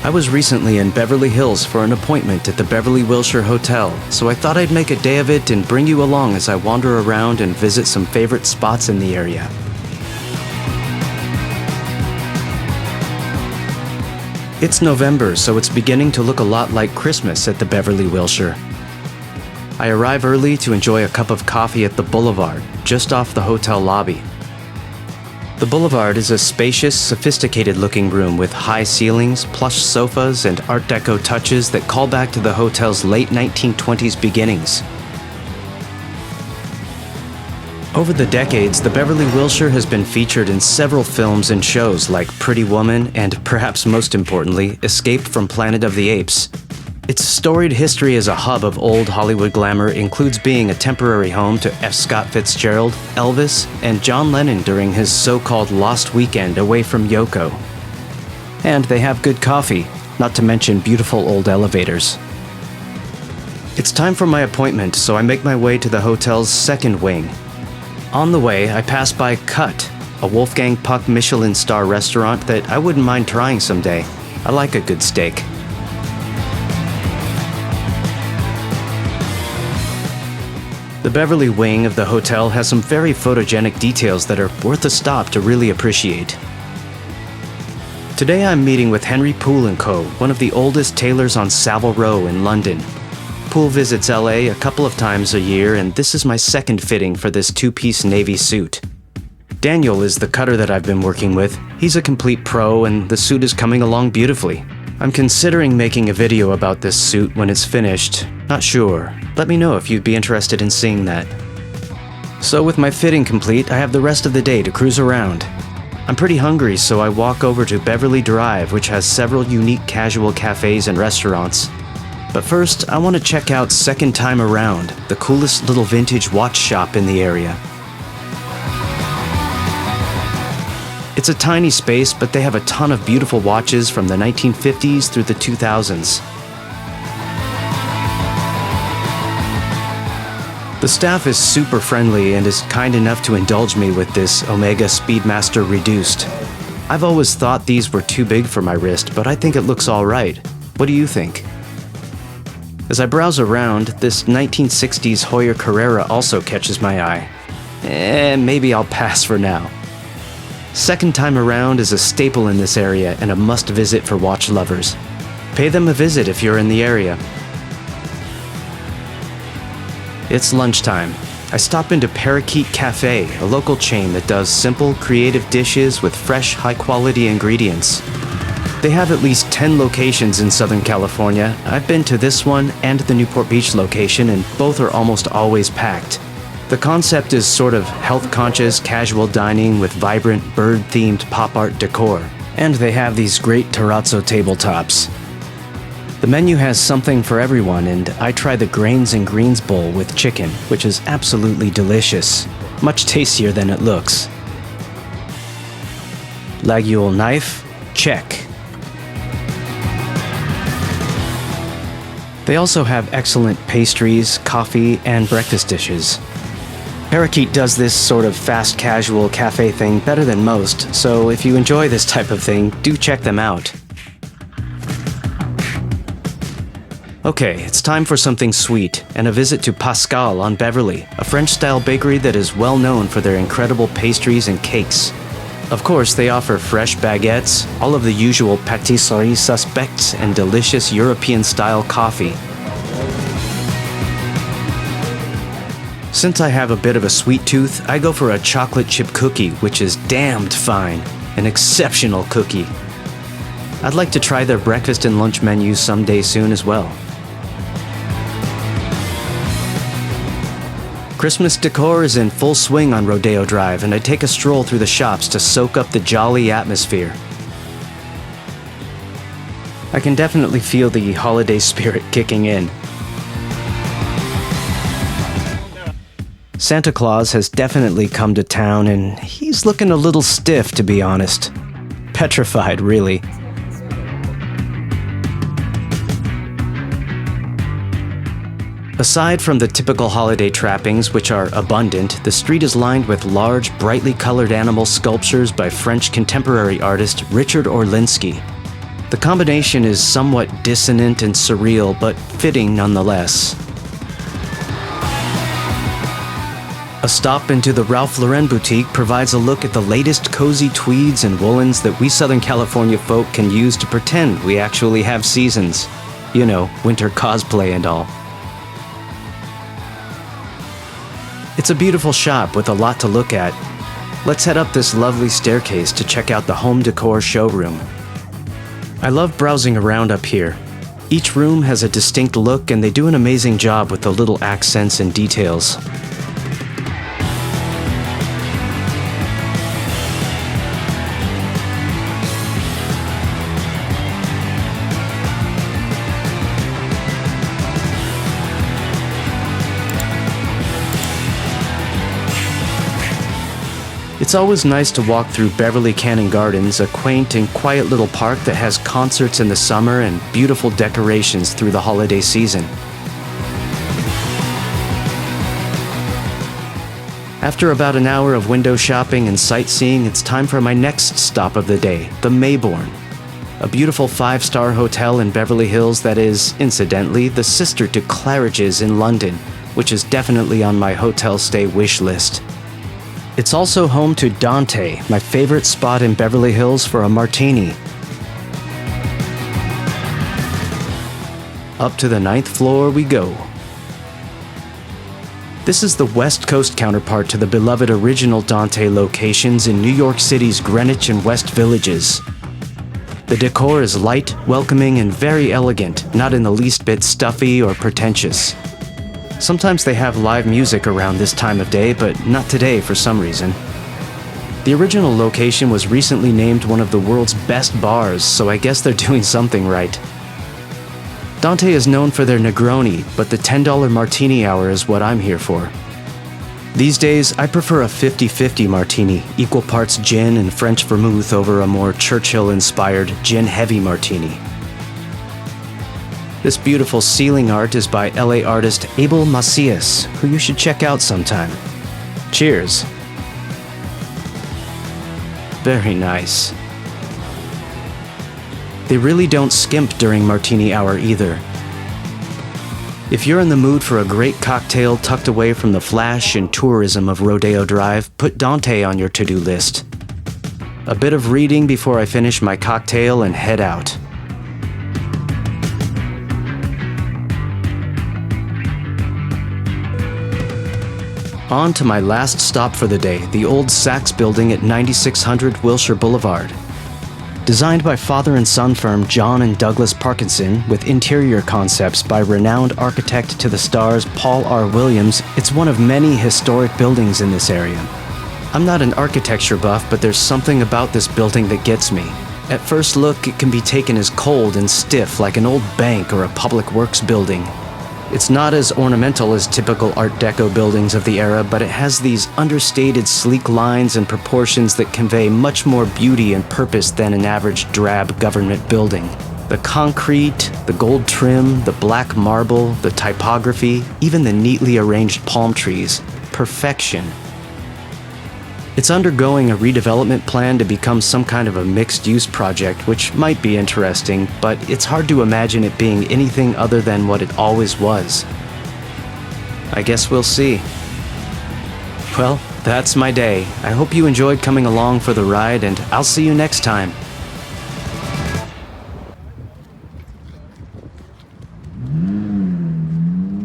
I was recently in Beverly Hills for an appointment at the Beverly Wilshire Hotel, so I thought I'd make a day of it and bring you along as I wander around and visit some favorite spots in the area. It's November, so it's beginning to look a lot like Christmas at the Beverly Wilshire. I arrive early to enjoy a cup of coffee at the Boulevard, just off the hotel lobby. The Boulevard is a spacious, sophisticated-looking room with high ceilings, plush sofas, and art deco touches that call back to the hotel's late 1920s beginnings. Over the decades, the Beverly Wilshire has been featured in several films and shows like Pretty Woman and, perhaps most importantly, Escape from Planet of the Apes. Its storied history as a hub of old Hollywood glamour includes being a temporary home to F. Scott Fitzgerald, Elvis, and John Lennon during his so-called lost weekend away from Yoko. And they have good coffee, not to mention beautiful old elevators. It's time for my appointment, so I make my way to the hotel's second wing. On the way, I pass by Cut, a Wolfgang Puck Michelin star restaurant that I wouldn't mind trying someday. I like a good steak. The Beverly wing of the hotel has some very photogenic details that are worth a stop to really appreciate. Today I'm meeting with Henry Poole Co, one of the oldest tailors on Savile Row in London. Poole visits LA a couple of times a year, and this is my second fitting for this two-piece navy suit. Daniel is the cutter that I've been working with. He's a complete pro, and the suit is coming along beautifully. I'm considering making a video about this suit when it's finished. Not sure. Let me know if you'd be interested in seeing that. So with my fitting complete, I have the rest of the day to cruise around. I'm pretty hungry, so I walk over to Beverly Drive, which has several unique casual cafes and restaurants. But first, I want to check out Second Time Around, the coolest little vintage watch shop in the area. It's a tiny space, but they have a ton of beautiful watches from the 1950s through the 2000s. The staff is super friendly and is kind enough to indulge me with this Omega Speedmaster Reduced. I've always thought these were too big for my wrist, but I think it looks alright. What do you think? As I browse around, this 1960s Hoyer Carrera also catches my eye. Maybe I'll pass for now. Second Time Around is a staple in this area and a must-visit for watch lovers. Pay them a visit if you're in the area. It's lunchtime. I stop into Parakeet Cafe, a local chain that does simple, creative dishes with fresh, high-quality ingredients. They have at least 10 locations in Southern California. I've been to this one and the Newport Beach location, and both are almost always packed. The concept is sort of health-conscious, casual dining with vibrant, bird-themed pop art decor. And they have these great terrazzo tabletops. The menu has something for everyone, and I try the Grains and Greens bowl with chicken, which is absolutely delicious. Much tastier than it looks. Laguiole knife? Check. They also have excellent pastries, coffee, and breakfast dishes. Parakeet does this sort of fast casual cafe thing better than most, so if you enjoy this type of thing, do check them out. Okay, it's time for something sweet, and a visit to Pascal on Beverly, a French-style bakery that is well known for their incredible pastries and cakes. Of course, they offer fresh baguettes, all of the usual pâtisserie suspects, and delicious European-style coffee. Since I have a bit of a sweet tooth, I go for a chocolate chip cookie, which is damned fine. An exceptional cookie. I'd like to try their breakfast and lunch menus someday soon as well. Christmas decor is in full swing on Rodeo Drive, and I take a stroll through the shops to soak up the jolly atmosphere. I can definitely feel the holiday spirit kicking in. Santa Claus has definitely come to town, and he's looking a little stiff, to be honest. Petrified, really. Aside from the typical holiday trappings, which are abundant, the street is lined with large, brightly colored animal sculptures by French contemporary artist Richard Orlinski. The combination is somewhat dissonant and surreal, but fitting nonetheless. A stop into the Ralph Lauren boutique provides a look at the latest cozy tweeds and woolens that we Southern California folk can use to pretend we actually have seasons. You know, winter cosplay and all. It's a beautiful shop with a lot to look at. Let's head up this lovely staircase to check out the home decor showroom. I love browsing around up here. Each room has a distinct look and they do an amazing job with the little accents and details. It's always nice to walk through Beverly Canon Gardens, a quaint and quiet little park that has concerts in the summer and beautiful decorations through the holiday season. After about an hour of window shopping and sightseeing, it's time for my next stop of the day, the Maybourne, a beautiful 5-star hotel in Beverly Hills that is, incidentally, the sister to Claridge's in London, which is definitely on my hotel stay wish list. It's also home to Dante, my favorite spot in Beverly Hills for a martini. Up to the 9th floor we go. This is the West Coast counterpart to the beloved original Dante locations in New York City's Greenwich and West Villages. The decor is light, welcoming, and very elegant, not in the least bit stuffy or pretentious. Sometimes they have live music around this time of day, but not today for some reason. The original location was recently named one of the world's best bars, so I guess they're doing something right. Dante is known for their Negroni, but the $10 martini hour is what I'm here for. These days, I prefer a 50-50 martini, equal parts gin and French vermouth over a more Churchill-inspired gin-heavy martini. This beautiful ceiling art is by LA artist Abel Macias, who you should check out sometime. Cheers. Very nice. They really don't skimp during martini hour either. If you're in the mood for a great cocktail tucked away from the flash and tourism of Rodeo Drive, put Dante on your to-do list. A bit of reading before I finish my cocktail and head out. On to my last stop for the day, the old Saks building at 9600 Wilshire Boulevard. Designed by father and son firm John and Douglas Parkinson, with interior concepts by renowned architect to the stars Paul R. Williams, it's one of many historic buildings in this area. I'm not an architecture buff, but there's something about this building that gets me. At first look, it can be taken as cold and stiff like an old bank or a public works building. It's not as ornamental as typical Art Deco buildings of the era, but it has these understated sleek lines and proportions that convey much more beauty and purpose than an average drab government building. The concrete, the gold trim, the black marble, the typography, even the neatly arranged palm trees. Perfection. It's undergoing a redevelopment plan to become some kind of a mixed-use project, which might be interesting, but it's hard to imagine it being anything other than what it always was. I guess we'll see. Well, that's my day. I hope you enjoyed coming along for the ride, and I'll see you next time.